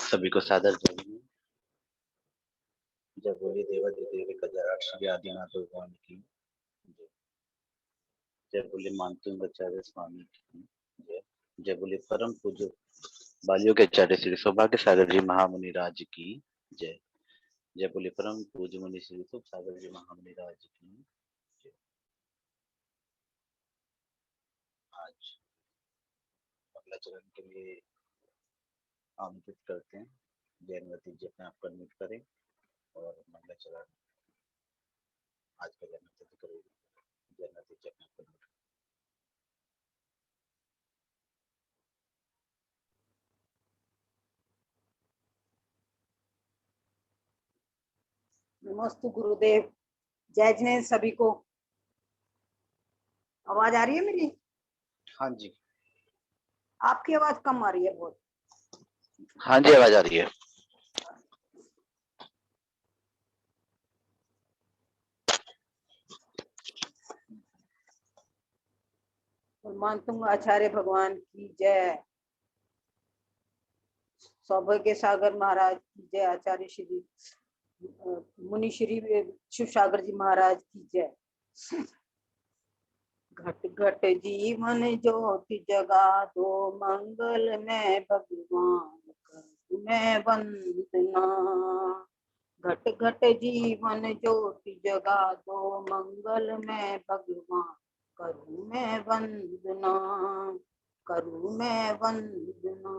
सभी को सादर जय। जय बोली देवादिदेव गजराट श्री आदिनाथ भगवान की जय। जय बोले मानतुंग आचार्य स्वामी की जय। जय बोले परम पूज्य बालियों के आचार्य श्री सौभाग्य सागर जी महामुनि राज की जय। जय बोले परम पूज्य मुनि श्री सुख सागर जी महामुनि राज की जय। आज अगला चरण के लिए आमंत्रित करते हैं। जयनवती जी अपने आप को अनम्यूट करें और मंगला चरण आज का जयनवती करेगी। जयनवती जी अपने आप को अनम्यूट। नमस्ते गुरुदेव। जय जिनेन्द्र सभी को। आवाज आ रही है मेरी? हाँ जी। आपकी आवाज कम आ रही है बहुत। हाँ जी आवाज आ रही है। मानतुंग आचार्य भगवान की जय। सौभाग्य सागर महाराज की जय। आचार्य श्री मुनि श्री शिव सागर जी महाराज की जय। घट घट जीवन ज्योति जगा दो मंगल में भगवान मैं वंदना। घट घट जीवन ज्योति जगा दो मंगल में भगवान करूं मैं वंदना। करूं मैं वंदना।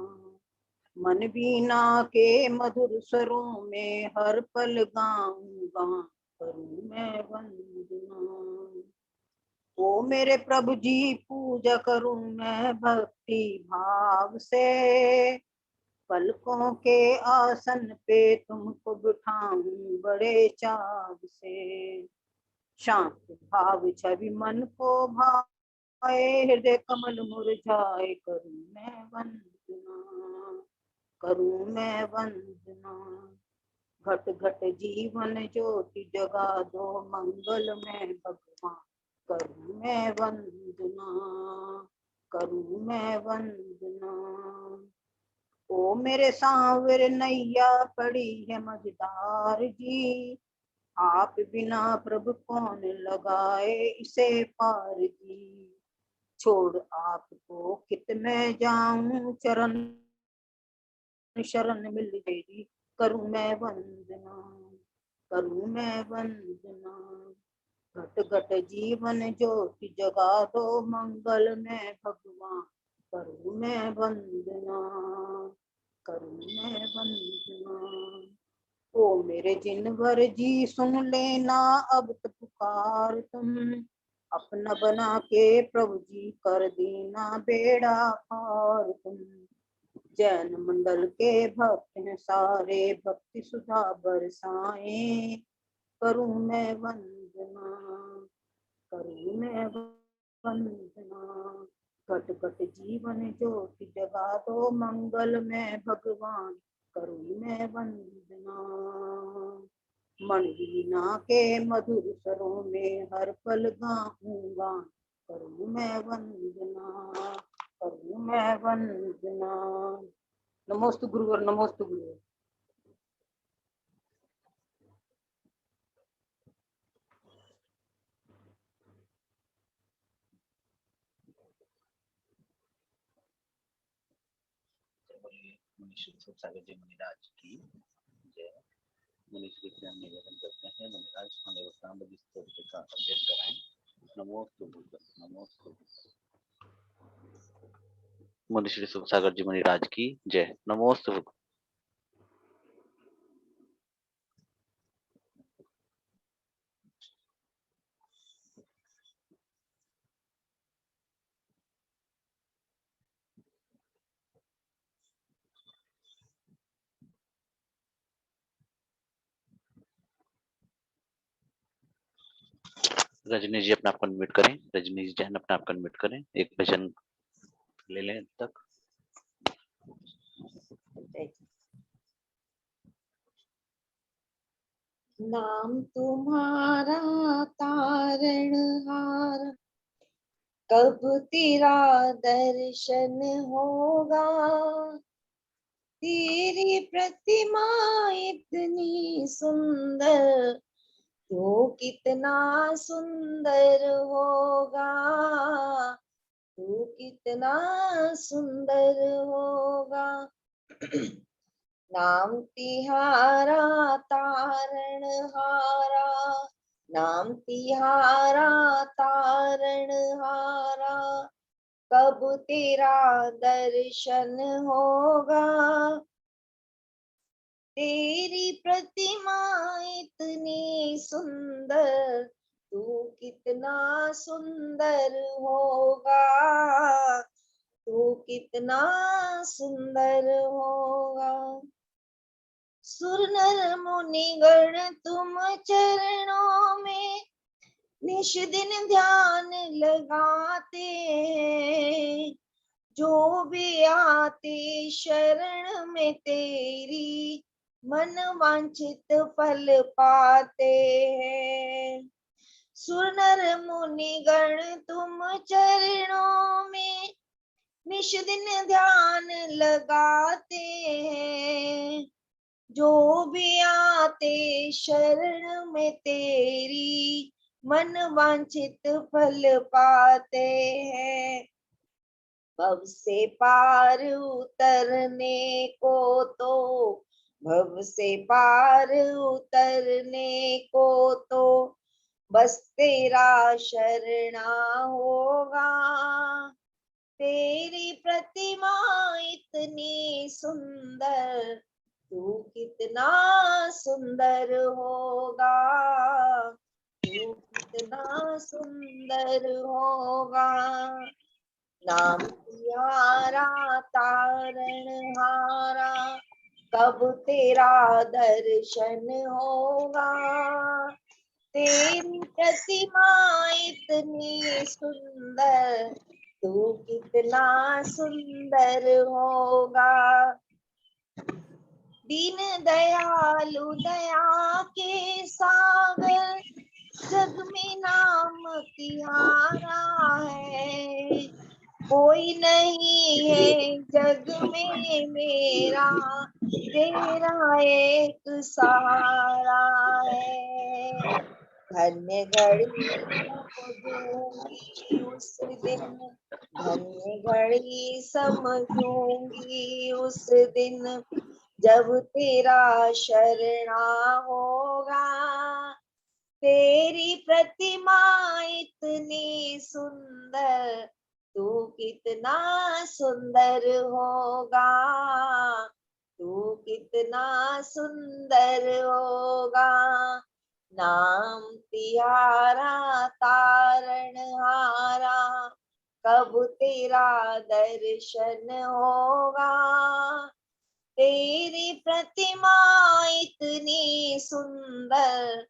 मन बीना के मधुर स्वरों में हर पल गाऊंगा करूं मैं वंदना। ओ मेरे प्रभु जी पूजा करूं मैं भक्ति भाव से। पलकों के आसन पे तुमको बिठाऊं बड़े चाव से। शांत भाव छवि मन को भाए हृदय कमल मुरझाए करूं मैं वंदना। करूं मैं वंदना। घट घट जीवन ज्योति जगा दो मंगल में भगवान करूं मैं वंदना। करूं मैं वंदना। ओ मेरे सांवर नैया पड़ी है मझधार जी। आप बिना प्रभु कौन लगाए इसे पार जी। छोड़ आपको कित मैं जाऊं चरण शरण मिल गई करूं मैं वंदना। करूं मैं वंदना। घट घट जीवन ज्योति जगा दो मंगल में भगवान करूं मैं वंदना। करूं मैं वंदना। ओ मेरे जिनवर जी सुन लेना अब तो पुकार तुम। अपना बना के प्रभु जी कर देना बेड़ा पार तुम। जैन मंडल के भक्त हैं सारे भक्ति सुधा बरसाए करूं मैं वंदना। करूं मैं वंदना। घट घट जीवन ज्योति जगा दो मंगल में भगवान करूं मैं वंदना। मन वीणा के मधुर स्वरों में हर पल गाऊंगा करूं मैं वंदना। करूं मैं वंदना। नमोस्तु गुरुवर। नमोस्तु गुरुवर। मुनि श्री सुख सागर जी मुनिराज की जय। मुनि श्री से हम निवेदन करते हैं मुनिराज हमें वक्तांबदी स्तोत्र का अध्ययन कराएं। नमोस्तु बुद्ध नमोस्तु बुद्ध। मुनि श्री सुख सागर जी मुनिराज की जय। नमोस्तु बुद्ध। रजनी जी अपने आप को अनम्यूट करें। रजनी जी जैन अपने आप को अनम्यूट करें। एक भजन ले लें तक। नाम तुम्हारा तारणहार कब तेरा दर्शन होगा। तेरी प्रतिमा इतनी सुंदर, तो कितना सुंदर होगा, तू कितना सुंदर होगा। नाम तिहारा तारण हारा, नाम तिहारा तारण हारा, कब तेरा दर्शन होगा। तेरी प्रतिमा इतनी सुंदर, तू कितना सुंदर होगा, तू कितना सुंदर होगा। सुर नर मुनि गण तुम चरणों में निश दिन ध्यान लगाते हैं, जो भी आते शरण में तेरी मन वांछित फल पाते हैं। सुर नर मुनि गण तुम चरणों में निश दिन ध्यान लगाते हैं, जो भी आते शरण में तेरी मन वांछित फल पाते हैं। भव से पार उतरने को तो, भव से पार उतरने को तो बस तेरा शरणा होगा। तेरी प्रतिमा इतनी सुंदर, तू कितना सुंदर होगा, तू कितना सुंदर होगा। नाम तिहारा तारण हारा, कब तेरा दर्शन होगा। तेरी प्रतिमा इतनी सुंदर, तू कितना सुंदर होगा। दीन दयालु दया के सागर, जग में नाम तिहारा है। कोई नहीं है जग में मेरा, तेरा एक सहारा है। धन्य घड़ी समझूंगी उस दिन, धन्य घड़ी समझूंगी उस दिन, जब तेरा शरणा होगा। तेरी प्रतिमा इतनी सुंदर, तू कितना सुंदर होगा, तू कितना सुंदर होगा। नाम तिहारा तारण हारा, कब तेरा दर्शन होगा। तेरी प्रतिमा इतनी सुंदर,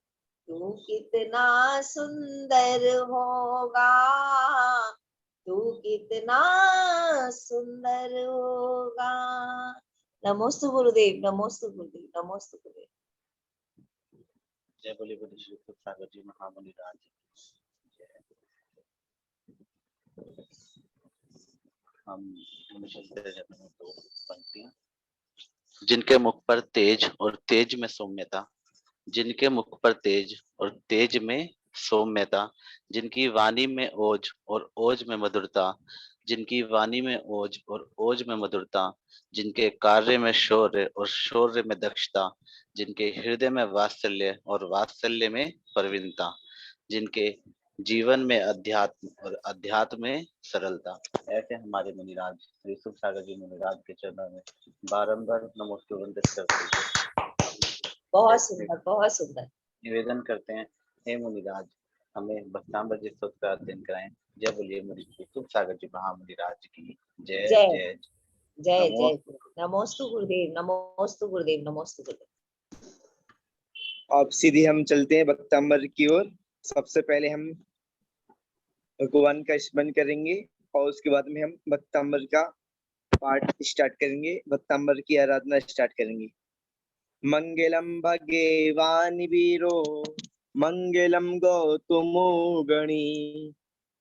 तू कितना सुंदर होगा, तू कितना सुंदर होगा। नमोस्तु गुरुदेव, नमोस्तु गुरुदेव, नमोस्तु गुरुदेव। जय बोले बोले श्री सुख सागर जी महामुनि राज की जय। हम चलते जाते हैं दो पंक्तियां। जिनके मुख पर तेज और तेज में सौम्यता, जिनके मुख पर तेज और तेज में सौम्यता, जिनकी वाणी में ओज और ओज में मधुरता, जिनकी वाणी में ओज और ओज में मधुरता, जिनके कार्य में शौर्य और शौर्य में दक्षता, जिनके हृदय में वात्सल्य और वात्सल्य में प्रवीणता, जिनके जीवन में अध्यात्म और अध्यात्म में सरलता। ऐसे हमारे मुनिराज श्री सुख सागर जी मुनिराज के चरणों में बारंबार नमोस्तु वंदित करते हुए बहुत सुंदर, बहुत सुंदर। निवेदन करते हैं, हे मुनिराज हमें भक्तांबर जी स्तोत्र का अध्ययन कराएं। जय बोलिए मुनि सुख सागर जी महामुनिराज की जय जय जय जय नमो। जय। नमोस्तु गुरुदेव, नमोस्तु गुरुदेव, नमोस्तु गुरुदेव। अब सीधे हम चलते हैं भक्तांबर की ओर। सबसे पहले हम भगवान का स्मरण करेंगे और उसके बाद में हम भक्तांबर का पाठ स्टार्ट करेंगे, भक्तांबर की आराधना स्टार्ट करेंगे। मंगलम भगवान वीरो, मंगलम गौतमो गणी,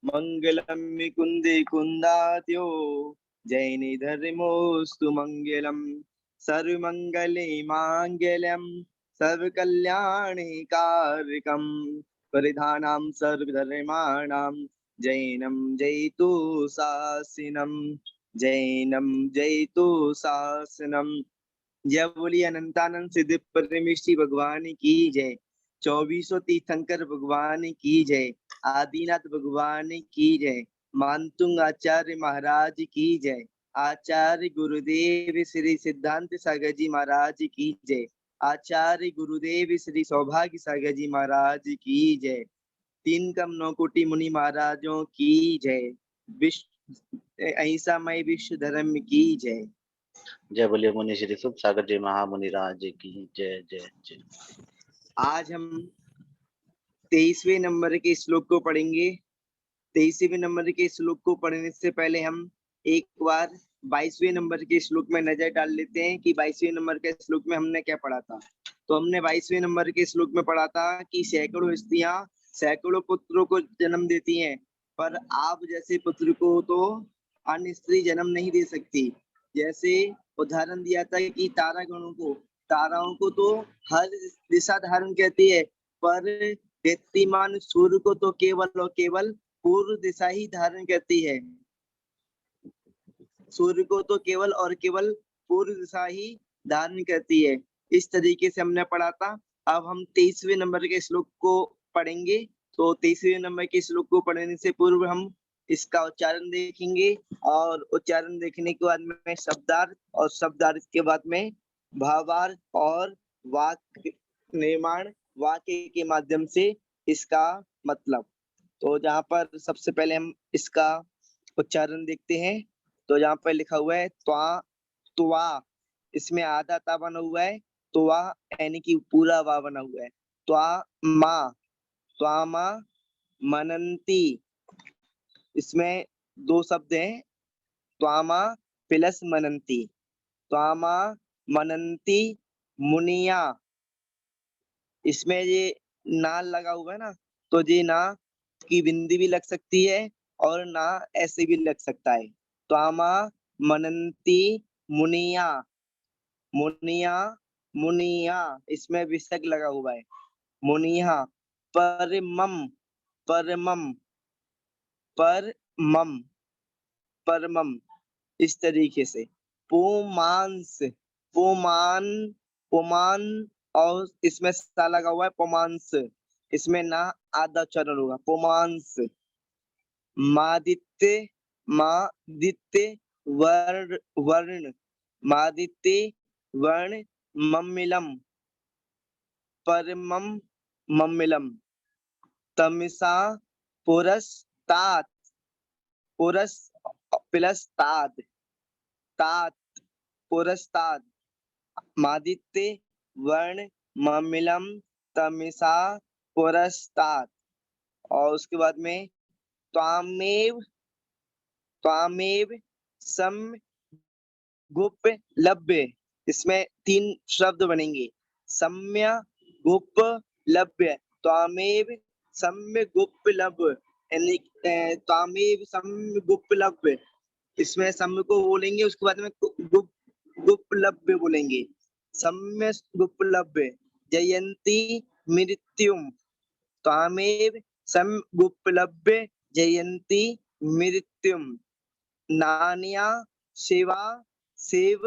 मंगलम मुकुंदे कुंदात्यो, जैन धर्मोस्तु मंगलम, सर्वमंगले मांगल्यम सर्वकल्याणिकारकम परिधानां सर्वधर्माणां जैनं जयतु शासनम जैनं जयतु शासनम। जय बोलिए अनंतानंद सिद्ध परमेश्वरी भगवान की जय। 2400 तीर्थंकर भगवान की जय। आदिनाथ भगवान की जय। मानतुंग आचार्य महाराज की जय। आचार्य गुरुदेव श्री सिद्धांत सागर जी महाराज की जय। आचार्य गुरुदेव श्री सौभाग्य सागर जी महाराज की जय। 3 कम 9 कोटि मुनि महाराजों की जय। विश्व अहिंसामय विश्व धर्म की जय। जय बोलिए मुनि श्री सुख सागर जी महामुनि राज की जय जय जय। आज हम 23वें नंबर के श्लोक को पढ़ेंगे। 23वें नंबर के श्लोक को पढ़ने से पहले हम एक बार 22वें नंबर के श्लोक में नजर डाल लेते हैं कि 22वें नंबर के श्लोक में हमने क्या पढ़ा था। तो हमने 22वें नंबर के श्लोक में पढ़ा था कि सैकड़ों स्त्रियां सैकड़ों पुत्रों को जन्म देती हैं, पर आप जैसे पुत्र को तो अन्य स्त्री जन्म नहीं दे सकती। जैसे उदाहरण दिया था कि ताराओं को तो हर दिशा धारण करती है, पर दीप्तिमान सूर्य को तो केवल और केवल पूर्व दिशा ही धारण करती है। सूर्य को तो केवल और केवल पूर्व दिशा ही धारण करती है। इस तरीके से हमने पढ़ा था। अब हम 23वें नंबर के श्लोक को पढ़ेंगे। तो 23वें नंबर के श्लोक को पढ़ने से पूर्व हम इसका उच्चारण देखेंगे, और उच्चारण देखने के बाद में शब्दार्थ, और शब्दार्थ के बाद में भावार्थ और वाक्य निर्माण, वाक्य के माध्यम से इसका मतलब। तो जहाँ पर सबसे पहले हम इसका उच्चारण देखते हैं। तो यहाँ पर लिखा हुआ है त्वा, इसमें आधा ता बना हुआ है, त्वा यानी कि पूरा वा बना हुआ है। त्वा मा मनंती, इसमें 2 शब्द हैं, त्वामा प्लस मनंती। त्वामा मनंती मुनिया, इसमें ये ना लगा हुआ है ना, तो ये ना की बिंदी भी लग सकती है और ना ऐसे भी लग सकता है। त्वामा मनंती मुनिया, मुनिया मुनिया, इसमें विसर्ग लगा हुआ है। मुनिया परमम, परमम परमम परमम, इस तरीके से। पुमांस, पुमान पुमान, और इसमें सा लगा हुआ है पुमांस, इसमें ना आधा उच्चारण होगा, पुमांस। मादित्य, मादित्य वर्ण वर्ण, मादित्य वर्ण मम्मिलम, परमम मम्मिलम। तमिसा पुरस्तात, पुरस प्लस ताद, तात पुरस्ताद। मादित्य वर्ण मम्मिलम तमिसा पुरस्ताद। और उसके बाद में त्वामेव, त्वामेव सम गुप लभ्य, इसमें 3 शब्द बनेंगे। सम्य गुप लभ्य, त्वामेव सम्य गुप लभ्य, यानी त्वामेव सम्य गुप लभ्य, इसमें सम्य को बोलेंगे, उसके बाद में गुप्लभ्य बोलेंगे। सम्य गुप्लभ्य जयंती मृत्युम, त्वामेव सम गुप्लभ्य जयंती मृत्युम। नान्या शिवा शिव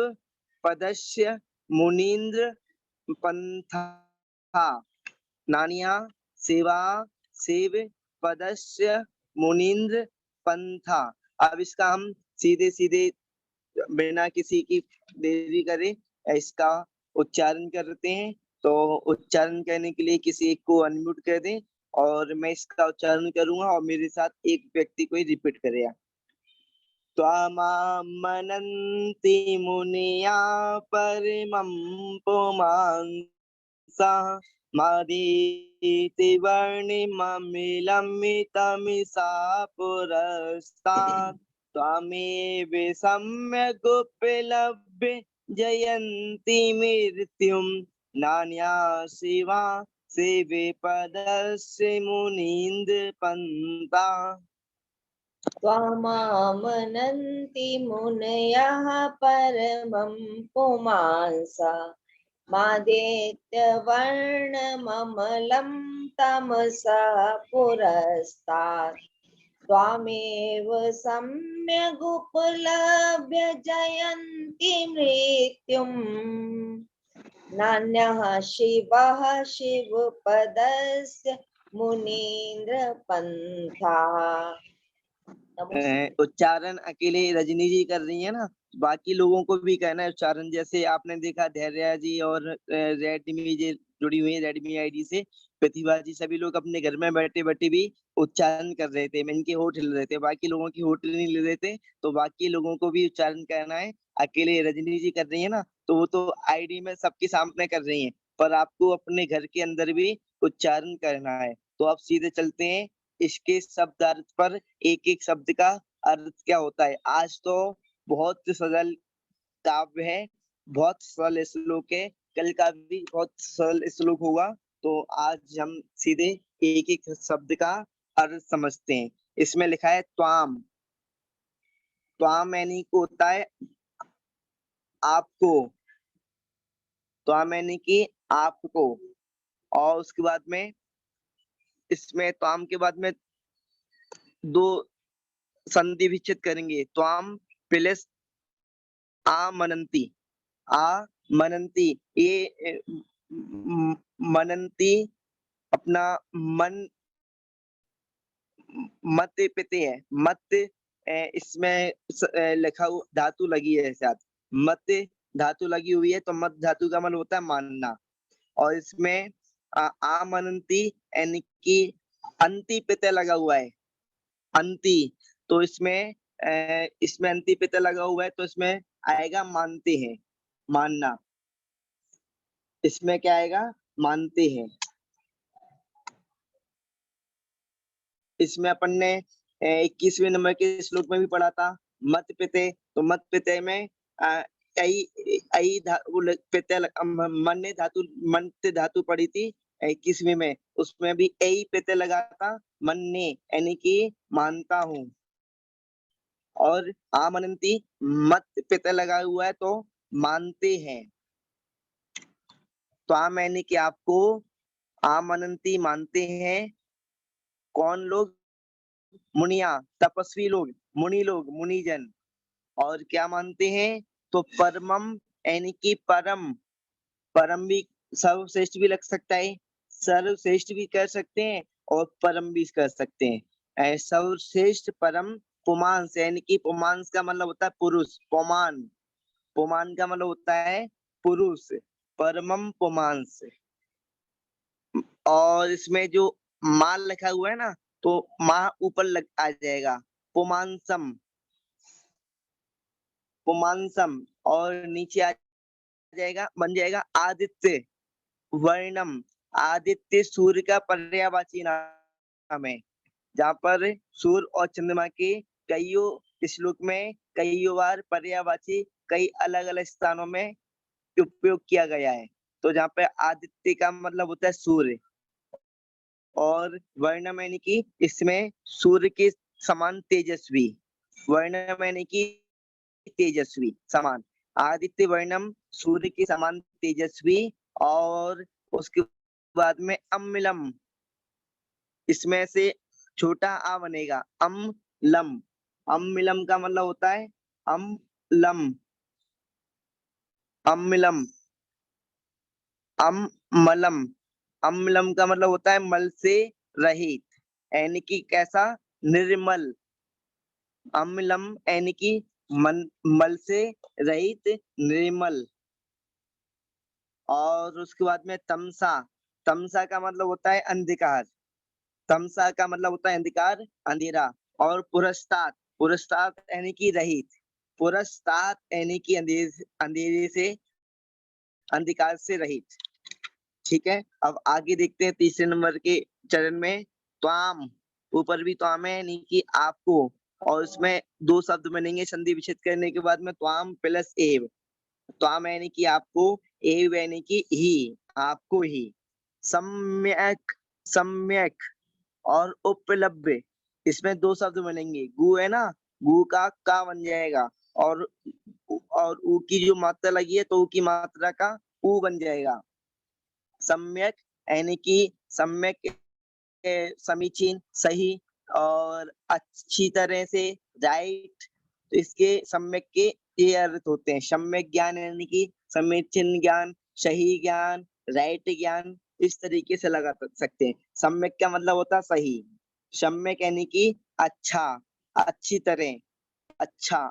पदस्य मुनीन्द्र पंथा, नान्या शिवा शिव पदस्य मुनीन्द्र पंथा। अब इसका हम सीधे सीधे बिना किसी की देरी करे इसका उच्चारण करते हैं। तो उच्चारण करने के लिए किसी एक को अनम्यूट कर दें, और मैं इसका उच्चारण करूंगा और मेरे साथ एक व्यक्ति को ही रिपीट करेगा। त्वामा मनन्ति मुनिया परमं पुमांसा, मादिति वर्णिममिलमितमिसा पुरस्तात्। त्वामेव सम्यक् उपलभ्य जयन्ति मृत्युं, नान्या शिवा शिवे पदस्य मुनीन्द्र पंथा। त्वामामनन्ति मुनयः परमं पुमांसा मादेत्यवर्णममलं तमसः पुरस्तात् त्वामेव सम्यगुपलभ्य जयन्ति मृत्युम् नान्यः शिवः शिवपदस्य मुनीन्द्रपन्थाः। उच्चारण अकेले रजनी जी कर रही है ना, बाकी लोगों को भी कहना है उच्चारण। जैसे आपने देखा धैर्या जी और रेडमी जी जुड़ी हुई है रेडमी आईडी से, प्रतिभा जी, सभी लोग अपने घर में बैठे बैठे भी उच्चारण कर रहे थे। इनके होठ हिल रहे थे, बाकी लोगों की होठ नहीं हिल रहे थे, तो बाकी लोगों को भी उच्चारण करना है। अकेले रजनी जी कर रही है ना, तो वो तो आईडी में सबके सामने कर रही है, पर आपको अपने घर के अंदर भी उच्चारण करना है। तो आप सीधे चलते हैं इसके शब्द अर्थ पर, एक एक शब्द का अर्थ क्या होता है। आज तो बहुत सरल काव्य है, बहुत सरल श्लोक है, कल का भी बहुत सरल श्लोक होगा। तो आज हम सीधे एक एक शब्द का अर्थ समझते हैं। इसमें लिखा है त्वाम। त्वाम यानी को होता है आपको, त्वाम यानी कि आपको। और उसके बाद में इसमें त्वाम के बाद में दो संधि विच्छेद करेंगे। त्वाम प्लस आमनंती। मनंती, ये मनंती अपना मन मत पिते है। मत इसमें लिखा हुआ धातु लगी है साथ, मत धातु लगी हुई है, तो मत धातु का मतलब होता है मानना। और इसमें आमनंती यानी कि अंति पिते लगा हुआ है, अंति। तो इसमें इसमें अंति पिते लगा हुआ है, तो इसमें आएगा मानते हैं, मानना। इसमें क्या आएगा, मानते हैं। इसमें अपन ने 21वें नंबर के श्लोक में भी पढ़ा था मत पिते। तो मत पिते में मन ने धातु, मन से धातु पड़ी थी 21वीं में, उसमें भी ऐ पिते लगा था, मन ने यानी कि मानता हूँ। और आमनंती मत पिते लगा हुआ है, तो मानते हैं। तो आम यानी कि आपको, आमनंती मानते हैं। कौन लोग, मुनिया, तपस्वी लोग, मुनि लोग, मुनिजन। और क्या मानते हैं, तो परमम यानी कि परम। परम भी सर्वश्रेष्ठ भी लग सकता है, सर्वश्रेष्ठ भी कर सकते हैं और परम भी कर सकते हैं। सर्वश्रेष्ठ परम पुमांस, यानी कि पुमांस का मतलब होता है पुरुष। पुमान, पुमान का मतलब होता है पुरुष, परमम पुमांस। और इसमें जो माल लिखा हुआ है ना, तो माँ ऊपर लग आ जाएगा, पुमांसम, पुमांसम। और नीचे आ जाएगा, बन जाएगा आदित्य वर्णम। आदित्य सूर्य का पर्यायवाची नाम है, जहाँ पर सूर्य और चंद्रमा के कईयों श्लोक में कईयों बार पर्यायवाची कई अलग अलग स्थानों में उपयोग किया गया है। तो जहाँ पे आदित्य का मतलब होता है सूर्य, और वर्णम यानी कि इसमें सूर्य के समान तेजस्वी। वर्णम यानी कि तेजस्वी, समान। आदित्य वर्णम, सूर्य के समान तेजस्वी। और उसके बाद में अम्लम, इसमें से छोटा आ बनेगा, अम्लम। अम्लम का मतलब होता है अम्लम, अम्लम, अम्लम। अम्लम का मतलब होता है मल से रहित, यानी कि कैसा, निर्मल। अम्लम यानी कि मल से रहित, निर्मल। और उसके बाद में तमसा। तमसा का मतलब होता है अंधकार, तमसा का मतलब होता है अंधकार, अंधेरा। और पुरस्तात, पुरस्तात यानी कि रहित, पुरस्तात यानी कि अंधेरे, अंधेरे से, अंधकार से रहित। ठीक है, अब आगे देखते हैं तीसरे नंबर के चरण में। त्वाम, ऊपर भी त्वाम है यानी कि आपको, और उसमें दो शब्द बनेंगे संधि विच्छेद करने के बाद में, त्वाम प्लस एव। त्वाम यानी कि आपको, एव यानी कि ही, आपको ही। सम्यक, सम्यक और उपलब्ध, इसमें दो शब्द बनेंगे, गु है ना, गु का बन जाएगा, और ऊ की जो मात्रा लगी है तो ऊ की मात्रा का ऊ बन जाएगा। सम्यक यानी कि सम्यक समीचीन, सही और अच्छी तरह से, राइट। तो इसके सम्यक के ये अर्थ होते हैं। सम्यक ज्ञान यानी कि समीचीन ज्ञान, सही ज्ञान, राइट ज्ञान, इस तरीके से लगा सकते हैं। सम्यक का मतलब होता है सही, सम्यक यानी कि अच्छा, अच्छी तरह, अच्छा,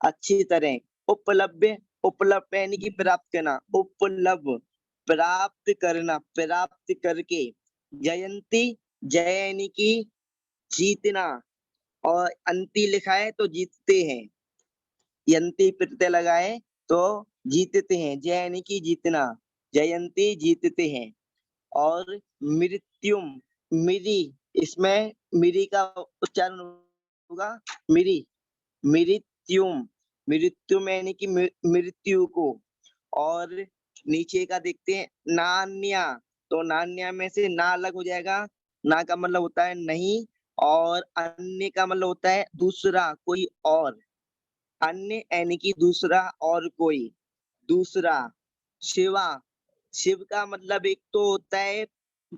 अच्छी तरह। उपलब्ध, उपलब्ध यानी कि प्राप्त करना, उपलब्ध, प्राप्त करना, प्राप्त करके। जयंती, जय यानी कि जीतना, और अंति लिखा है तो जीतते हैं, यंती प्रत्यय लगाए तो जीतते हैं, जय यानी कि जीतना, जयंती जीतते हैं। और मृत्युम, मिरी, इसमें मिरी का उच्चारण होगा मिरी, मृत्युम, मृत्युम यानी कि मृत्यु को। और नीचे का देखते हैं नान्या, तो नान्या में से ना अलग हो जाएगा, ना का मतलब होता है नहीं, और अन्य का मतलब होता है दूसरा, कोई और। अन्य यानी कि दूसरा और कोई, दूसरा। शिवा, शिव का मतलब एक तो होता है,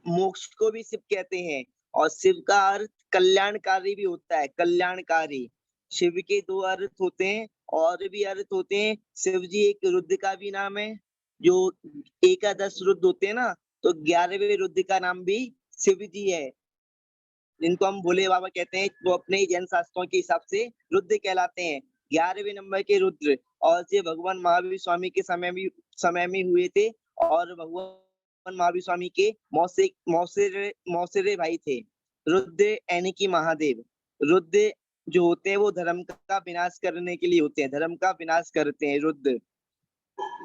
मोक्ष को भी शिव कहते हैं, और शिव का अर्थ कल्याणकारी भी होता है, कल्याणकारी। शिव के दो अर्थ होते हैं, और भी अर्थ होते हैं। शिव जी एक रुद्र का भी नाम है, जो एकादश रुद्र होते हैं ना, तो 11वें रुद्र का नाम भी शिव जी है, जिनको हम भोले बाबा कहते हैं, वो अपने ही जैन शास्त्रों के हिसाब से रुद्र कहलाते हैं। 11वें नंबर के रुद्र, और ये भगवान महावीर स्वामी के समय में हुए थे, और भगवान महावीर स्वामी के मौसेरे भाई थे। रुद्र यानी कि महादेव। रुद्र जो होते हैं वो धर्म का विनाश करने के लिए होते हैं, धर्म का विनाश करते हैं रुद्र।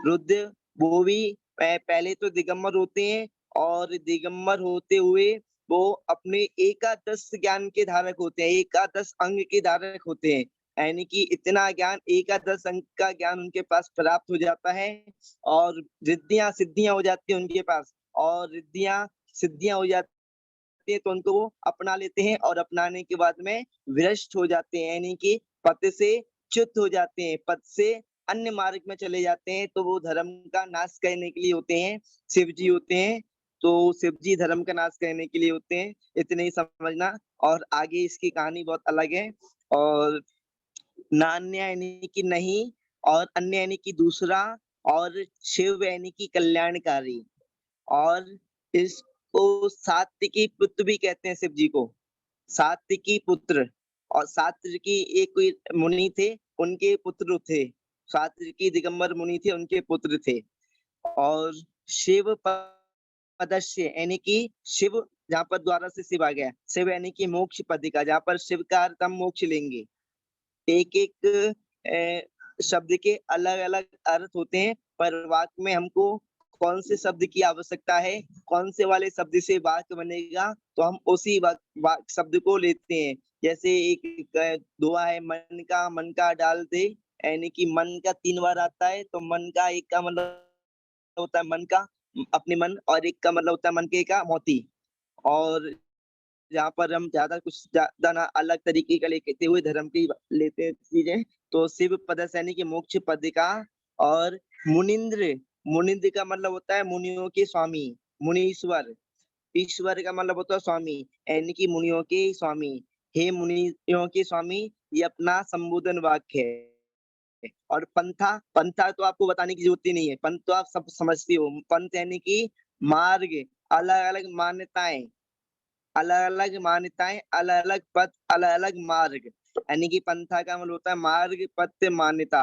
रुद्र वो भी पहले तो दिगंबर होते हैं, और दिगंबर होते हुए वो अपने एकादश ज्ञान के धारक होते हैं, एकादश अंग के धारक होते हैं, यानी कि इतना ज्ञान, एकादश अंग का ज्ञान उनके पास प्राप्त हो जाता है, और रिद्धियां सिद्धियां हो जाती है उनके पास, और रिद्धियां सिद्धियां हो जाती है तो उनको वो अपना लेते हैं, और अपनाने के बाद में भ्रष्ट हो जाते हैं, यानी कि पद से च्युत हो जाते हैं, पद से अन्य मार्ग में चले जाते हैं, तो वो धर्म का नाश करने के लिए होते हैं, शिव जी होते हैं। तो शिव जी धर्म का नाश करने के लिए होते हैं, इतने ही समझना। और आगे इसकी कहानी बहुत अलग है। और नान्य यानी कि नहीं, और अन्य यानी कि दूसरा, और शिव यानी कि कल्याणकारी। और इसको सात्विकी पुत्र भी कहते हैं शिव जी को, सात्विकी पुत्र। और सात्विकी एक कोई मुनि थे, उनके पुत्र थे, सात्विकी दिगंबर मुनि थे, उनके पुत्र थे। और शिव पदस्य यानी कि शिव, जहाँ पर द्वारा से शिव आ गया, शिव यानी कि मोक्ष पद का, जहाँ पर शिव का अर्थ हम मोक्ष लेंगे। एक एक शब्द के अलग अलग अर्थ होते हैं, पर वाक्य में हमको कौन से शब्द की आवश्यकता है, कौन से वाले शब्द से वाक्य बनेगा, तो हम उसी वाक्य शब्द को लेते हैं। जैसे एक दुआ है, मन का डाल दे, यानी कि मन का 3 बार आता है, तो मन का एक का मतलब होता है मन का, अपने मन, और एक का मतलब होता है मन के का मोती। और जहाँ पर हम ज्यादा कुछ ज्यादा ना अलग तरीके का लेते हुए धर्म की लेते हैं चीजें, तो शिव पद यानी कि मोक्ष पद का। और मुनिंद्र, मुनिंद्र का मतलब होता है मुनियों के स्वामी, मुनीश्वर। ईश्वर का मतलब होता है स्वामी, यानी कि मुनियों के स्वामी। हे मुनियों के स्वामी, ये अपना संबोधन वाक्य है। और पंथा, पंथा तो आपको बताने की जरूरत ही नहीं है, पंथ तो आप सब समझते हो। पंथ यानी कि मार्ग, अलग अलग मान्यताएं, अलग अलग मान्यताएं, अलग अलग पथ, अलग अलग मार्ग, यानी कि पंथा का मतलब होता है मार्ग, पथ, मान्यता।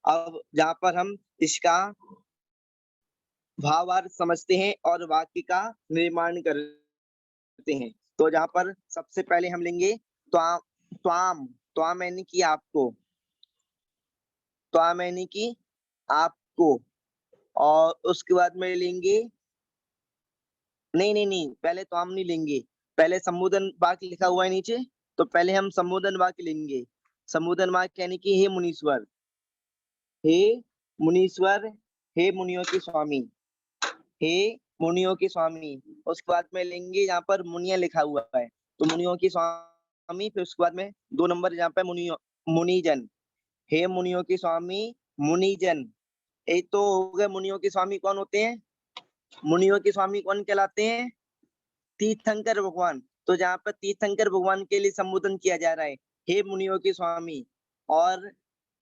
अब जहाँ पर हम इसका भावार्थ समझते हैं और वाक्य का निर्माण करते हैं, तो जहाँ पर सबसे पहले हम लेंगे त्वाम, त्वाम, त्वाम यानी कि आपको, त्वाम यानी कि आपको। और उसके बाद में लेंगे, नहीं नहीं नहीं, पहले त्वाम नहीं लेंगे, पहले संबोधन वाक्य लिखा हुआ है नीचे, तो पहले हम संबोधन वाक्य लेंगे। संबोधन वाक्य यानी कि हे मुनीश्वर, हे मुनीश्वर, हे मुनियों के स्वामी, हे मुनियों के स्वामी। उसके बाद में लेंगे, यहाँ पर मुनिया लिखा हुआ है, तो मुनियों के स्वामी स्वामी, फिर उसके बाद में 2 नंबर यहाँ पे मुनिजन। हे मुनियों के स्वामी मुनिजन। एक तो हो गए मुनियों के स्वामी कौन होते हैं? मुनियों के स्वामी कौन कहलाते हैं? तीर्थंकर भगवान। तो जहाँ पर तीर्थंकर भगवान के लिए संबोधन किया जा रहा है, हे मुनियों के स्वामी। और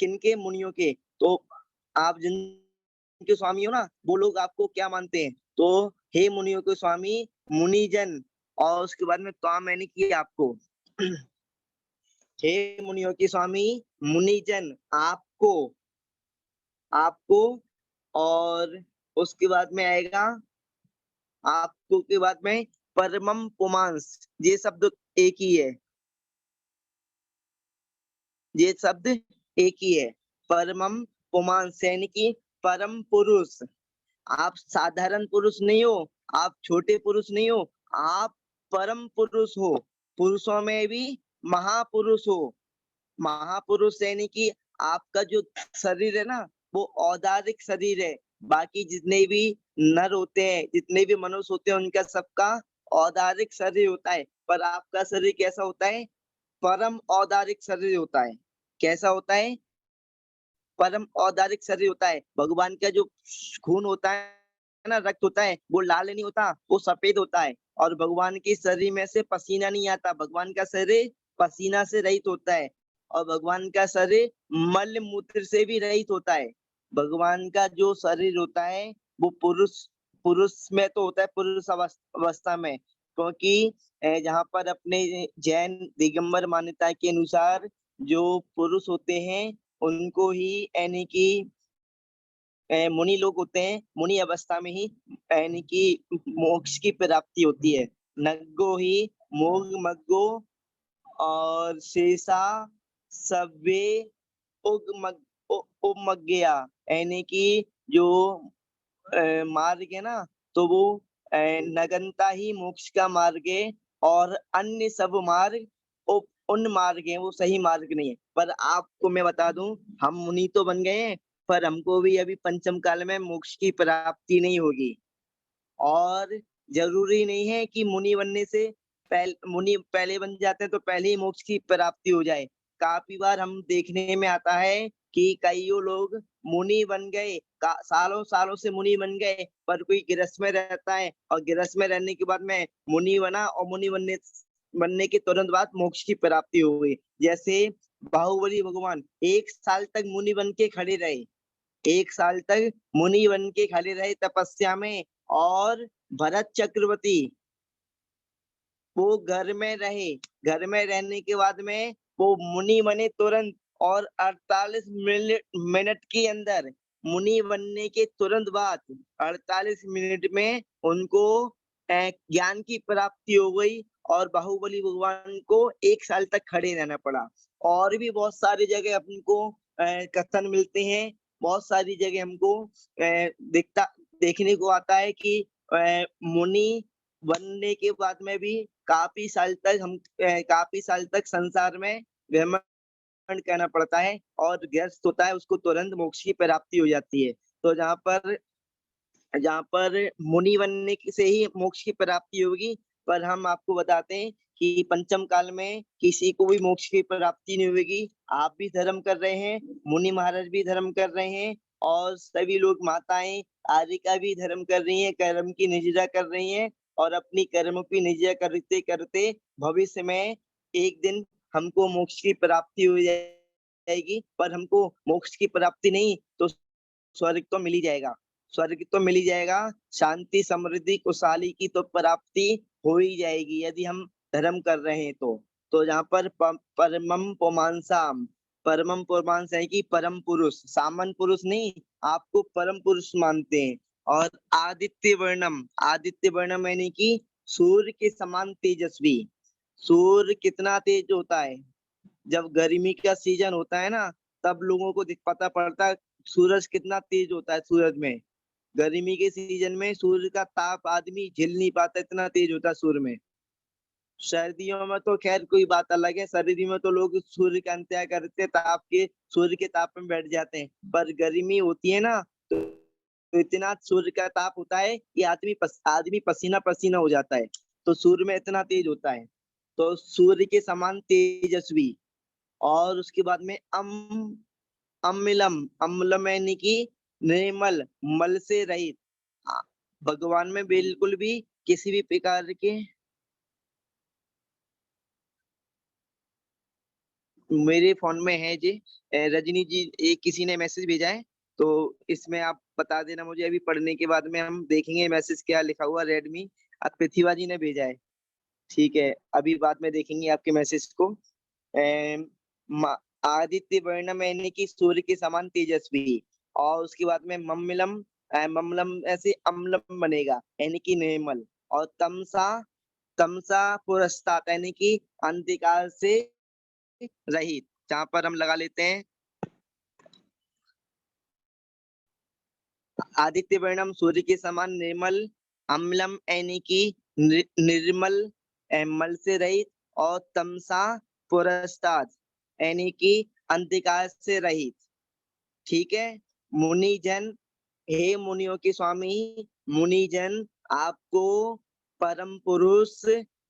किनके? मुनियों के। तो आप जिनके स्वामी हो ना, वो लोग आपको क्या मानते हैं? तो हे मुनियों के स्वामी मुनिजन। और उसके बाद में तो मैंने किया आपको हे मुनियों के स्वामी मुनिजन, आपको आपको और उसके बाद में आएगा आपको के बाद में परमम पुमांस। ये शब्द एक ही है, ये शब्द एक ही है। परमम पुमांस यानी कि परम पुरुष। आप साधारण पुरुष नहीं हो, आप छोटे पुरुष नहीं हो, आप परम पुरुष हो। पुरुषों में भी महापुरुष हो। महापुरुष यानी कि आपका जो शरीर है ना, वो औदारिक शरीर है। बाकी जितने भी नर होते हैं, जितने भी मनुष्य होते हैं, उनका सबका औदारिक शरीर होता है। पर आपका शरीर कैसा होता है? परम औदारिक शरीर होता है। कैसा होता है? परम औदारिक शरीर होता है। भगवान का जो खून होता है ना, रक्त होता है, वो लाल नहीं होता, वो सफेद होता है। और भगवान के शरीर में से पसीना नहीं आता। भगवान का शरीर पसीना से रहित होता है। और भगवान का शरीर मल मूत्र से भी रहित होता है। भगवान का जो शरीर होता है वो पुरुष पुरुष में तो होता है, पुरुष अवस्था में। क्योंकि जहाँ पर अपने जैन दिगंबर मान्यता के अनुसार जो पुरुष होते हैं उनको ही यानी कि मुनि लोग होते हैं, मुनि अवस्था में ही यानी कि मोक्ष की प्राप्ति होती है। नग्गो ही मोग मग्गो और शेषा सव्वे उमग्गया, यानी कि जो मार्ग है ना, तो वो नगनता ही मोक्ष का मार्ग है। और अन्य सब मार्ग उन मार्ग है, वो सही मार्ग नहीं है। पर आपको मैं बता दूं, हम मुनि तो बन गए हैं, पर हमको भी अभी पंचम काल में मोक्ष की प्राप्ति नहीं होगी। और जरूरी नहीं है कि मुनि बनने से मुनि पहले बन जाते हैं तो पहले ही मोक्ष की प्राप्ति हो जाए। काफी बार हम देखने में आता है कि कईयों लोग मुनि बन गए, सालों सालों से मुनि बन गए, पर कोई गृहस्थ में रहता है और गृहस्थ में रहने के बाद में मुनि बना और मुनि बनने के तुरंत बाद मोक्ष की प्राप्ति हो गई। जैसे बाहुबली भगवान 1 साल तक मुनि बन के खड़े रहे, 1 साल तक मुनि बन के खड़े रहे तपस्या में। और भरत चक्रवर्ती वो घर में रहे, घर में रहने के बाद में वो मुनि बने तुरंत। और 48 मिनट के अंदर, मुनि बनने के तुरंत बाद 48 मिनट में उनको ज्ञान की प्राप्ति हो गई। और बाहुबली भगवान को 1 साल तक खड़े रहना पड़ा। और भी बहुत सारी जगह हमको कथन मिलते हैं, बहुत सारी जगह हमको देखने को आता है कि मुनि बनने के बाद में भी काफी साल तक संसार में भ्रमण करना पड़ता है। और गृहस्थ होता है, उसको तुरंत मोक्ष की प्राप्ति हो जाती है। तो जहाँ पर मुनि बनने से ही मोक्ष की प्राप्ति होगी। पर हम आपको बताते हैं कि पंचम काल में किसी को भी मोक्ष की प्राप्ति नहीं होगी। आप भी धर्म कर रहे हैं, मुनि महाराज भी धर्म कर रहे हैं, और सभी लोग माताएं आर्यिका भी धर्म कर रही हैं, कर्म की निजरा कर रही हैं। और अपनी कर्म की निजरा करते करते भविष्य में एक दिन हमको मोक्ष की प्राप्ति हो जाएगी। पर हमको मोक्ष की प्राप्ति नहीं तो स्वर्ग तो मिल ही जाएगा, स्वर्ग तो मिल ही जाएगा। शांति समृद्धि खुशहाली की तो प्राप्ति हो ही जाएगी यदि हम धर्म कर रहे हैं तो जहाँ पर परमम पुमांसाम, परमम पुमांस है कि परम पुरुष, सामान्य पुरुष नहीं, आपको परम पुरुष मानते हैं। और आदित्य वर्णम यानी कि सूर्य के समान तेजस्वी। सूर्य कितना तेज होता है? जब गर्मी का सीजन होता है ना, तब लोगों को पता पड़ता है सूरज कितना तेज होता है। सूरज में गर्मी के सीजन में सूर्य का ताप आदमी झेल नहीं पाता, इतना तेज होता है सूर्य में। सर्दियों में तो खैर कोई बात अलग है, सर्दी में तो लोग सूर्य का अंत्या करते सूर्य के ताप में बैठ जाते हैं। पर गर्मी होती है ना, तो इतना सूर्य का ताप होता है कि आदमी पसीना पसीना हो जाता है। तो सूर्य में इतना तेज होता है। तो सूर्य के समान तेजस्वी, और उसके बाद में अम्लम, अम्लम यानी कि निर्मल, मल से रहित। भगवान में बिल्कुल भी किसी भी प्रकार के, मेरे फोन में है जी, रजनी जी, एक किसी ने मैसेज भेजा है, तो इसमें आप बता देना मुझे, अभी पढ़ने के बाद में हम देखेंगे मैसेज क्या लिखा हुआ। रेडमी पृथ्वी जी ने भेजा है, ठीक है, अभी बाद में देखेंगे आपके मैसेज को। अम, म- आदित्य वर्णम यानी कि सूर्य के समान तेजस्वी, और उसके बाद में मम्मलम, मम्मलम ऐसे अम्लम बनेगा यानी कि निर्मल, और तमसा, तमसा पुरस्तात् यानी कि अंधकार से रहित। जहां पर हम लगा लेते हैं आदित्य वर्णम सूर्य के समान निर्मल, अम्लम यानी कि निर्मल, मल से रहित, और तमसा पुरस्ताद यानी कि अंधकार से रहित। ठीक है। मुनिजन, हे मुनियों के स्वामी, मुनिजन आपको परम पुरुष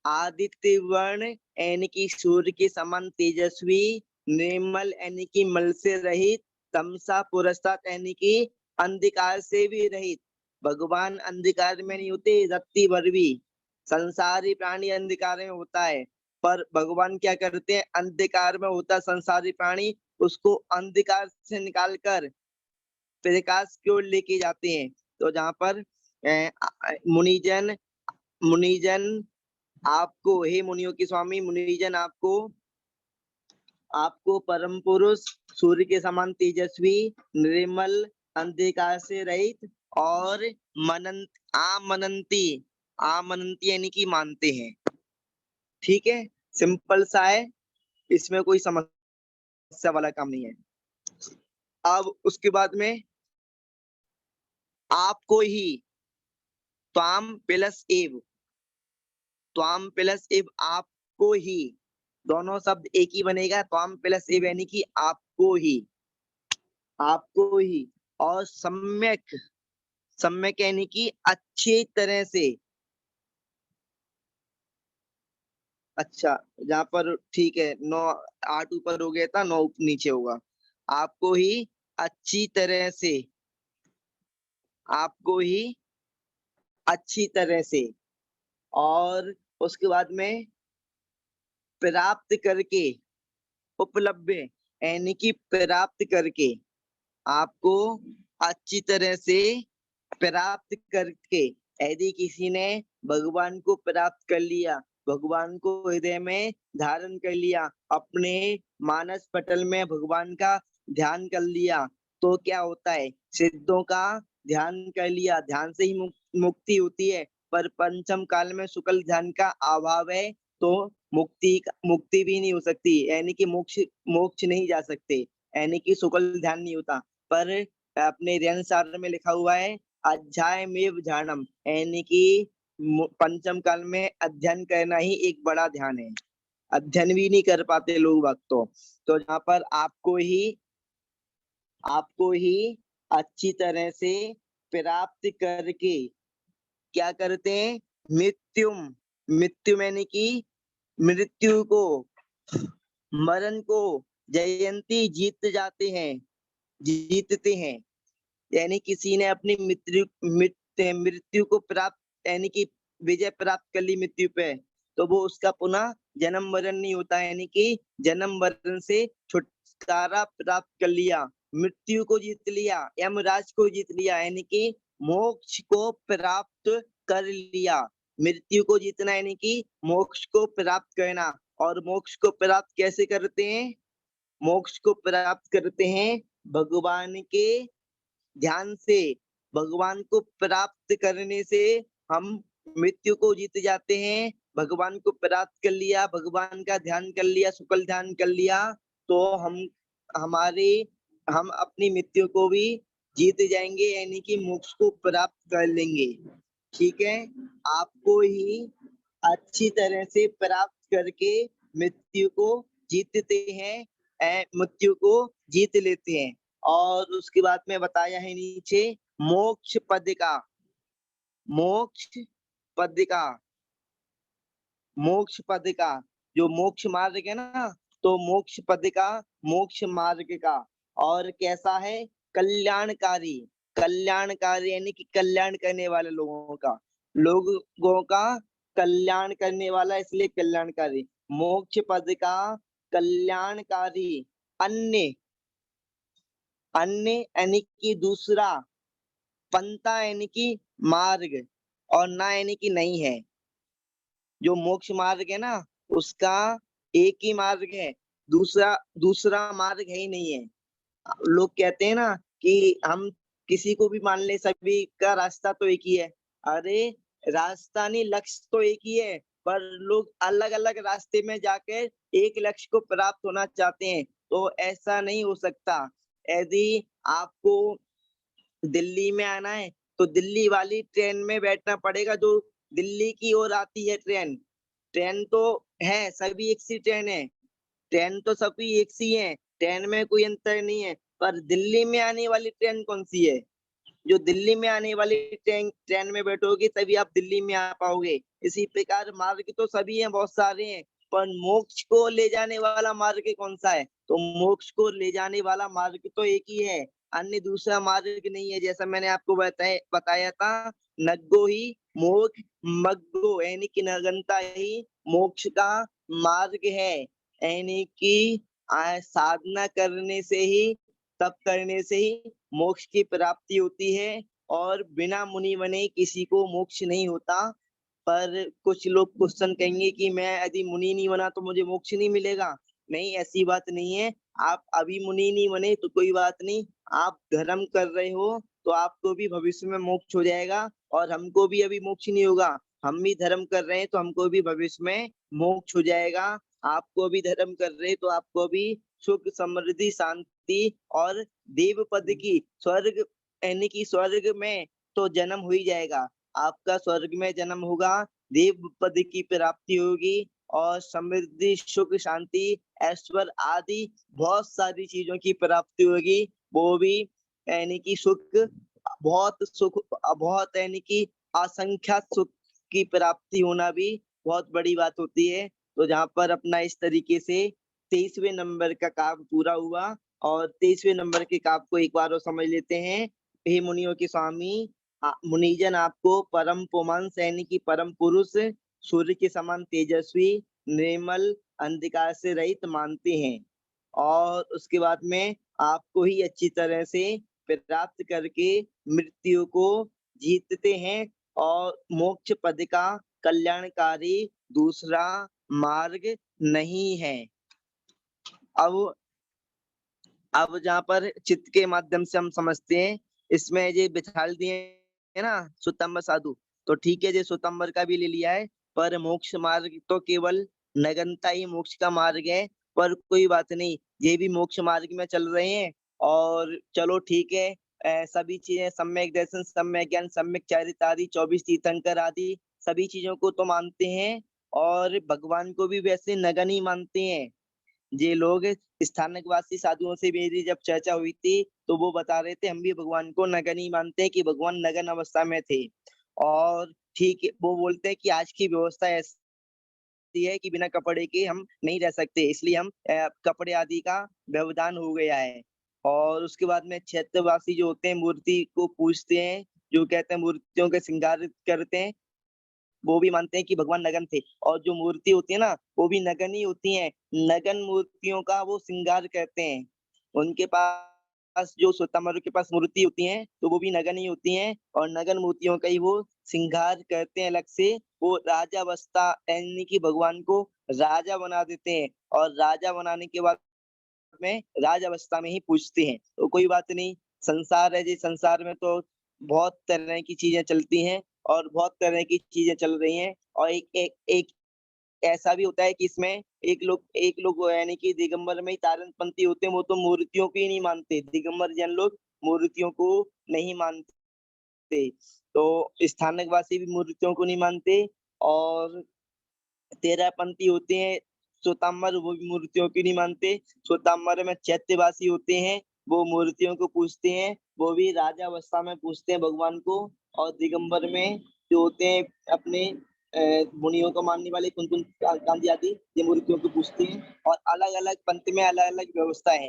आदित्य वर्ण यानी कि सूर्य के समान तेजस्वी, निर्मल यानी कि मल से रहित, तमसा पुरस्ताद यानी कि अंधकार से भी रहित। भगवान अंधकार में नहीं होते रत्ती भर भी, संसारी प्राणी अंधकार में होता है, पर भगवान क्या करते हैं, अंधकार में होता संसारी प्राणी, उसको अंधकार से निकालकर प्रकाश की ओर लेके जाते हैं। तो जहाँ पर मुनिजन, मुनिजन आपको, हे मुनियों के स्वामी, मुनिजन आपको, आपको परम पुरुष सूर्य के समान तेजस्वी, निर्मल, अंधकार से रहित, और आमनंती, आमनंती यानी कि मानते हैं। ठीक है, सिंपल सा है, इसमें कोई समस्या वाला काम नहीं है। अब उसके बाद में आपको ही, त्वाम प्लस एव, त्वाम प्लस एव आपको ही, दोनों शब्द एक ही बनेगा, त्वाम प्लस एव यानी कि आपको ही, आपको ही, और सम्यक, सम्यक यानी कि अच्छी तरह से। अच्छा, जहाँ पर ठीक है, 9 8 ऊपर हो गया था, 9 नीचे होगा। आपको ही अच्छी तरह से, आपको ही अच्छी तरह से, और उसके बाद में प्राप्त करके, उपलब्ध यानी कि प्राप्त करके, आपको अच्छी तरह से प्राप्त करके। यदि किसी ने भगवान को प्राप्त कर लिया, भगवान को हृदय में धारण कर लिया, अपने मानस पटल में भगवान का ध्यान कर लिया, तो क्या होता है, सिद्धों का ध्यान कर लिया, ध्यान से ही मुक्ति होती है। पर पंचम काल में शुक्ल ध्यान का अभाव है, तो मुक्ति भी नहीं हो सकती, यानी कि मोक्ष, मोक्ष नहीं जा सकते, यानी कि शुक्ल ध्यान नहीं होता। पर अपने ऋण सार में लिखा हुआ है अध्याय में ध्यानम, यानी कि पंचम काल में अध्ययन करना ही एक बड़ा ध्यान है। अध्ययन भी नहीं कर पाते लोग भक्तों। तो जहाँ पर आपको ही अच्छी तरह से प्राप्त करके क्या करते हैं, मृत्युम, मृत्यु यानी कि मृत्यु को, मरण को, जयंती जीत जाते हैं, जीतते हैं। यानी किसी ने अपनी मृत्यु को प्राप्त यानी कि विजय प्राप्त कर ली मृत्यु पे, तो वो उसका पुनः जन्म मरण नहीं होता, यानी कि जन्म मरण से छुटकारा प्राप्त कर लिया, मृत्यु को जीत लिया, यमराज को जीत लिया, यानी कि मोक्ष को प्राप्त कर लिया। मृत्यु को जीतना यानी कि मोक्ष को प्राप्त करना। और मोक्ष को प्राप्त कैसे करते हैं, मोक्ष को प्राप्त करते हैं भगवान के ध्यान से। भगवान को प्राप्त करने से हम मृत्यु को जीत जाते हैं। भगवान को प्राप्त कर लिया, भगवान का ध्यान कर लिया, शुक्ल ध्यान कर लिया, तो हम अपनी मृत्यु को भी जीत जाएंगे, यानी कि मोक्ष को प्राप्त कर लेंगे। ठीक है, आपको ही अच्छी तरह से प्राप्त करके मृत्यु को जीतते हैं, मृत्यु को जीत लेते हैं। और उसके बाद में बताया है नीचे मोक्ष पद का, मोक्ष पद का, मोक्ष पद का जो मोक्ष मार्ग है ना, तो मोक्ष पद का, मोक्ष मार्ग का, और कैसा है, कल्याणकारी। कल्याणकारी यानी कि कल्याण करने वाले लोगों का, लोगों का कल्याण करने वाला, इसलिए कल्याणकारी। मोक्ष पद का कल्याणकारी। अन्य, अन्य यानी कि दूसरा, पंथा यानी कि मार्ग, और ना यानी कि नहीं है। जो मोक्ष मार्ग है ना, उसका एक ही मार्ग है, दूसरा दूसरा मार्ग है ही नहीं है। लोग कहते हैं ना कि हम किसी को भी मान ले, सभी का रास्ता तो एक ही है। अरे रास्ता नहीं, लक्ष्य तो एक ही है, पर लोग अलग अलग रास्ते में जाकर एक लक्ष्य को प्राप्त होना चाहते हैं। तो ऐसा नहीं हो सकता। यदि आपको दिल्ली में आना है तो दिल्ली वाली ट्रेन में बैठना पड़ेगा, जो दिल्ली की ओर आती है ट्रेन। ट्रेन तो है, सभी एक सी ट्रेन है, ट्रेन तो सभी एक सी है, ट्रेन में कोई अंतर नहीं है। पर दिल्ली में आने वाली ट्रेन कौन सी है? जो दिल्ली में आने वाली ट्रेन ट्रेन में बैठोगे तभी आप दिल्ली में आ पाओगे। इसी प्रकार मार्ग तो सभी हैं, बहुत सारे हैं, पर मोक्ष को ले जाने वाला मार्ग कौन सा है? तो मोक्ष को ले जाने वाला मार्ग तो एक ही है, अन्य दूसरा मार्ग नहीं है। जैसा मैंने आपको बताया था, नग्गो ही मोक्ष मग्गो, यानी कि नगनता ही मोक्ष का मार्ग है। यानी कि साधना करने से ही, तप करने से ही मोक्ष की प्राप्ति होती है, और बिना मुनि बने किसी को मोक्ष नहीं होता। पर कुछ लोग क्वेश्चन कहेंगे कि मैं यदि मुनि नहीं बना तो मुझे मोक्ष नहीं मिलेगा। नहीं, ऐसी बात नहीं है। आप अभी मुनि नहीं बने तो कोई बात नहीं, आप धर्म कर रहे हो तो आपको भी भविष्य में मोक्ष हो जाएगा, और हमको भी अभी मोक्ष नहीं होगा। हम भी धर्म कर रहे हैं तो हमको भी भविष्य में मोक्ष हो जाएगा। आपको भी धर्म कर रहे हैं तो आपको भी सुख, समृद्धि, शांति और देव पद की, स्वर्ग यानी कि स्वर्ग में तो जन्म हो ही जाएगा। आपका स्वर्ग में जन्म होगा, देव पद की प्राप्ति होगी, और समृद्धि, सुख, शांति, ऐश्वर्य आदि बहुत सारी चीजों की प्राप्ति होगी। वो भी यानी कि सुख, बहुत यानी कि असंख्यात सुख की प्राप्ति होना भी बहुत बड़ी बात होती है। तो जहाँ पर अपना इस तरीके से 23वें नंबर का काम पूरा हुआ, और 23वें नंबर के काम को एक बार और समझ लेते हैं। हे मुनियों के स्वामी, मुनिजन आपको परम पुमांस यानी कि परम पुरुष, सूर्य के समान तेजस्वी, निर्मल, अंधकार से रहित मानते हैं, और उसके बाद में आपको ही अच्छी तरह से प्राप्त करके मृत्यु को जीतते हैं, और मोक्ष पद का कल्याणकारी दूसरा मार्ग नहीं है। अब जहाँ पर चित्त के माध्यम से हम समझते हैं, इसमें ये बिठाल दिए है ना सुतंबर साधु, तो ठीक है, ये सुतंबर का भी ले लिया है, पर मोक्ष मार्ग तो केवल नगनता ही मोक्ष का मार्ग है। पर कोई बात नहीं, ये भी मोक्ष मार्ग में चल रहे हैं, और चलो ठीक है। सभी चीजें, सम्यक दर्शन, सम्यक ज्ञान, सम्यक चरित्र आदि 24 तीर्थंकर आदि सभी चीजों को तो मानते हैं, और भगवान को भी वैसे नगन ही मानते हैं। ये लोग स्थानकवासी साधुओं से मेरी जब चर्चा हुई थी तो वो बता रहे थे हम भी भगवान को नगन ही मानते हैं, कि भगवान नगन अवस्था में थे। और ठीक है, वो बोलते हैं कि आज की व्यवस्था ऐसी है कि बिना कपड़े के हम नहीं रह सकते, इसलिए हम कपड़े आदि का व्यवधान हो गया है। और उसके बाद में क्षेत्रवासी जो होते हैं मूर्ति को पूजते हैं, जो कहते हैं मूर्तियों के श्रृंगार करते हैं, वो भी मानते हैं कि भगवान नगन थे। और जो मूर्ति होती है ना, वो भी नगन ही होती है। नगन मूर्तियों का वो श्रृंगार करते हैं। उनके पास जो श्वेतांबर के पास मूर्ति होती है तो वो भी नगन ही होती हैं, और नगन मूर्तियों का ही वो श्रृंगार करते हैं अलग से। वो राजा अवस्था यानी कि भगवान को राजा बना देते हैं, और राजा बनाने के बाद में राज अवस्था में ही पूजते हैं। तो कोई बात नहीं, संसार है जी, संसार में तो बहुत तरह की चीजें चलती हैं, और बहुत तरह की चीजें चल रही हैं। और एक एक एक ऐसा भी होता है कि इसमें एक लोग यानी कि दिगंबर में ही तारनपंथी होते हैं, वो तो मूर्तियों को ही नहीं मानते। दिगंबर जन लोग मूर्तियों को नहीं मानते, तो स्थानकवासी भी मूर्तियों को नहीं मानते। और 13 पंथी होते हैं श्वेतांबर, वो भी मूर्तियों की नहीं मानते। श्वेतांबर में चैत्यवासी होते हैं, वो मूर्तियों को पूजते हैं, वो भी राजा अवस्था में पूजते हैं भगवान को। और दिगंबर में जो होते हैं अपने मुनियों को मानने वाले कौन कौन गांधी आदि ये मूर्तियों को पूछते हैं। और अलग अलग पंथ में अलग अलग व्यवस्था है,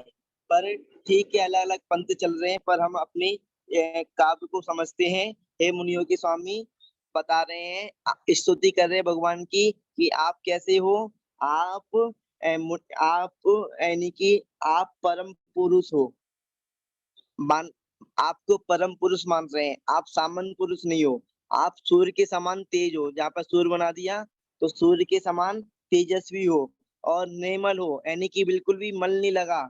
पर ठीक है अलग अलग पंथ चल रहे हैं, पर हम अपने काव्य को समझते हैं। हे मुनियों के स्वामी बता रहे हैं, स्तुति कर रहे हैं भगवान की कि आप कैसे हो। आप यानी कि आप परम पुरुष हो, मान आपको परम पुरुष मान रहे हैं। आप सामान्य पुरुष नहीं हो, आप सूर्य के समान तेज हो। जहाँ पर सूर्य बना दिया तो सूर्य के समान तेजस्वी हो और निर्मल हो, यानी कि बिल्कुल भी मल नहीं लगा,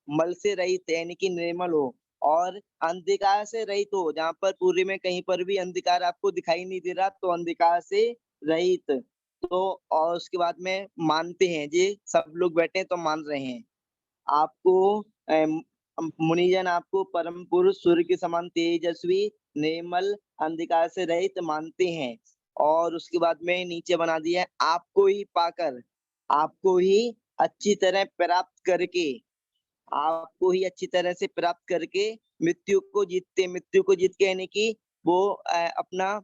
मल से रहित यानी कि निर्मल हो। और अंधकार से रहित हो, जहाँ पर पूरे में कहीं पर भी अंधकार आपको दिखाई नहीं दे रहा तो अंधकार से रहित। तो और उसके बाद में मानते हैं, ये सब लोग बैठे हैं तो मान रहे हैं आपको। मुनिजन आपको परम पुरुष सूर्य के समान तेजस्वी निर्मल अंधकार से रहित मानते हैं। और उसके बाद में नीचे बना दिया है, आपको ही पाकर, आपको ही अच्छी तरह प्राप्त करके, आपको ही अच्छी तरह से प्राप्त करके मृत्यु को जीतते, मृत्यु को जीत के यानी कि वो अपना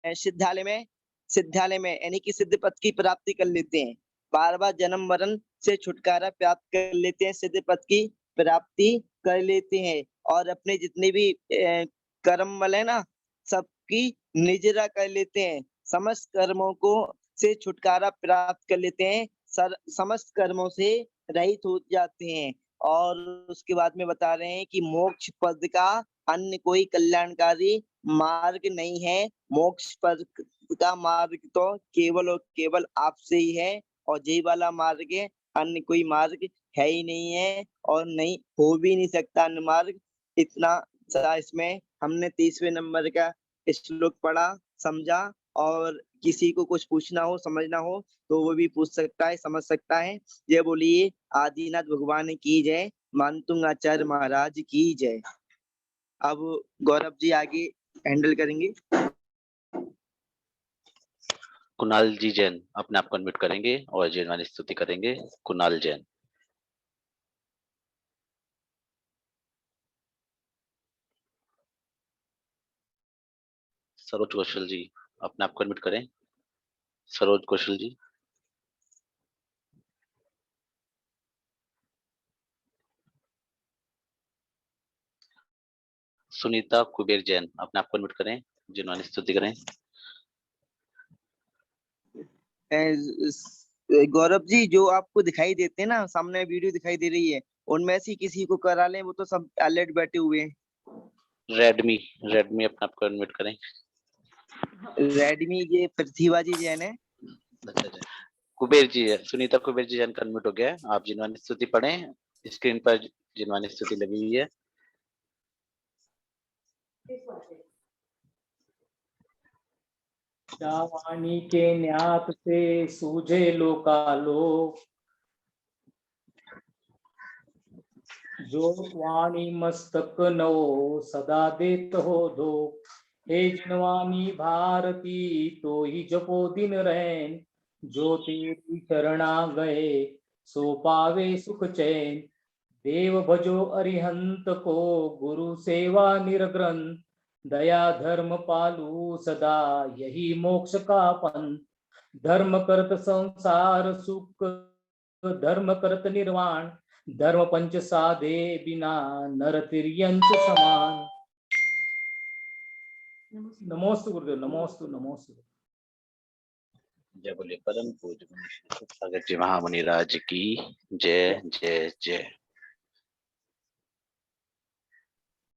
सिद्धालय में यानी कि सिद्ध पद की प्राप्ति कर लेते हैं। बार बार जन्म मरण से छुटकारा प्राप्त कर लेते हैं, सिद्ध पद की प्राप्ति कर लेते हैं। और अपने जितने भी कर्म मल है ना, सबकी निजरा कर लेते हैं, समस्त कर्मों को से छुटकारा प्राप्त कर लेते हैं, समस्त कर्मों से रहित हो जाते हैं। और उसके बाद में बता रहे हैं कि मोक्ष पद का अन्य कोई कल्याणकारी मार्ग नहीं है, मोक्ष पद का मार्ग तो केवल और केवल आपसे ही है, और यही वाला मार्ग है, अन्य कोई मार्ग है ही नहीं है और नहीं हो भी नहीं सकता अन्य मार्ग। इतना सा इसमें हमने 30वें नंबर का श्लोक पढ़ा, समझा। और किसी को कुछ पूछना हो समझना हो तो वो भी पूछ सकता है, समझ सकता है। जय बोलिए आदिनाथ भगवान की जय, मानतुंग आचार्य महाराज की जय। अब गौरव जी आगे हैंडल करेंगे। कुणाल जी जैन अपने आप को अनम्यूट करेंगे और जैन वाली स्तुति करेंगे। कुणाल जैन। सरोज कौशल जी अपने आप को अनम्यूट करें। सरोज कौशल जी। सुनीता कुबेर जैन अपने आप को अनम्यूट करें, जिन्होंने स्तुति करें। गौरव जी जो आपको दिखाई देते हैं ना, सामने वीडियो दिखाई दे रही है, उनमें से किसी को करा लें, वो तो सब अलर्ट बैठे हुए हैं। रेडमी अपने आप को अनम्यूट करें। रेडमी ये प्रतिभा जी जैन है। कुबेर जी है, सुनीता कुबेर जी जैन का अनम्यूट हो गया है। आप जिन्होंने स्तुति पढ़ें, स्क्रीन पर जिन्होंने स्तुति लगी हुई है। वाणी के न्यात से सूझे लोकालोक, जो वाणी मस्तक नवो सदा देत हो दो। हे जिनवानी भारती तो ही जपो दिन रैन, जो तेरी शरणा गए सो पावे सुख चैन। देव भजो अरिहंत को गुरु सेवा निर्ग्रंथ, दया धर्म पालू सदा यही मोक्ष का पंथ। धर्म करत संसार सुख, धर्म करत निर्वाण, धर्म पंच साधे बिना नर तिर्यंच समान। नमोस्तु गुरुदेव, नमोस्तु नमोस्तु। जय बोले परम पूज्य सागर जी महामुनि राज की जय जय जय।